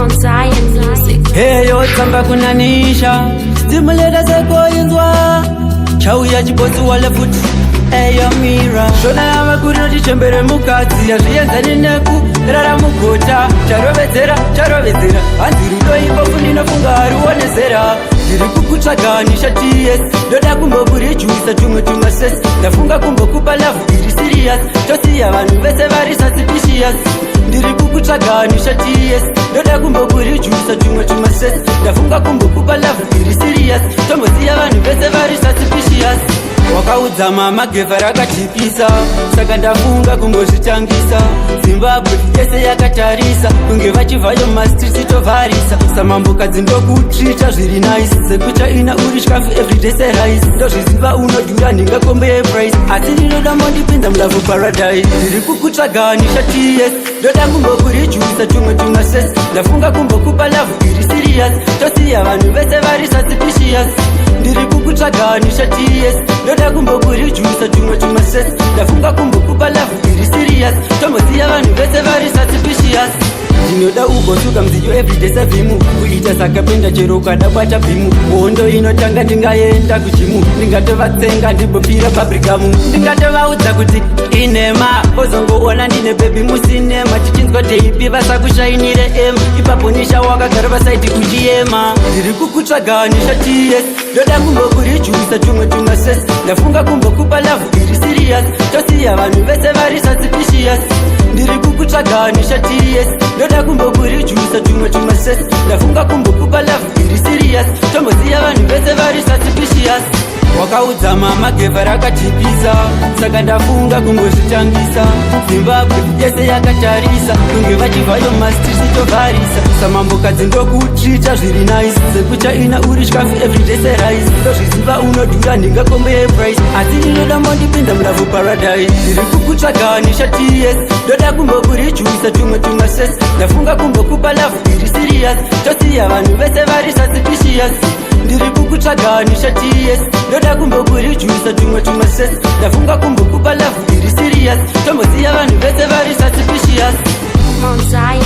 Mount Zion Music. Hey yo tsamba kunanisha stimulate sekoinzwa chauya chibosi wale futi eyo mira shona yamakuri notichembere mukadzi yazvienzani neku rara mugota charovedzera hanzi rudo imbofu ndinofunga haruonezera ndiri kukutsvaganisha ts ndoda kumbokurijuisa tumwe tumasesi ndafunga kumbokupa lavhu iri sirius tosiya vanhu vese vari suspicious ndiri kukutsvaganisha ts ndoda kumbokurijuisa tumwe tumasesi ndafunga kumbokupa lavhu iri sirius tombosiya vanhu vese vari suspicious wakaudza mama gevha rakatipisa saka ndafunga kumbozvitangisa zimbabwe yese yakatarisa kunge vachibvayo mumastriti tovharisa samambokadzi ndokutrita zviri nice sekuchaina uri chikafu everyday serice ndozviziva unodhura nhingakombe yeprice asi ndinoda mondipinza mulavhu paradise ndiri kukutsvaganisha ts ndoda kumbokurijuisa tumwe tumasesi ndafunga kumbokupa lavhu iri sirius tosiya vanhu vese vari suspicious ndiri kukutsvaganisha ts ndoda kumbokurijuisa tumwe tumasesi ndafunga kumbokupa lavhu iri sirius tombosiya vanhu vese vari suspicious ndinoda ugosuka mziyo everyday sevhimu kuita sakapenda chero ukadabata bhimu hondo inotanga ndingaenda kujimu ndingatovatsenga ndibopira pabrikamu ndingatovaudza kuti inema ozongoona ndine bhebhi musinema tichinzwa teipi vasakushainire m ipapo nisha wakagara pasaiti kuchiema ndiri kukutsvaganisha ts ndoda kumbokurijuisa tumwe tumasesi ndafunga kumbokupa lavhu iri sirius tosiya vanhu vese vari suspicious ndiri kukutsvaganisha ts ndoda kumbokurijuisa tumwe tumasesi ndafunga kumbokupa lavhu iri sirius tombosiya vanhu vese vari suspicious wakaudza mama gevha rakatipisa saka ndafunga kumbozvitangisa zimbabwe yese yakatarisa kunge vachibvayo mumastriti tovharisa samambokadzi ndokutrita zviri nice sekuchaina uri chikafu everyday serice ndozviziva unodhura nhingakombe yeprice asi ndinoda mondipinza mulavhu paradise ndiri kukutsvaganisha ts ndoda kumbokurijuisa tumwe tumasesi ndafunga kumbokupa lavhu iri sirius tosiya vanhu vese vari suspicious ndiri kukutsvaganisha ts ndoda kumbokurijuisa tumwe tumasesi ndafunga kumbokupa lavhu iri sirius tombosiya vanhu vese vari suspicious Mount Zion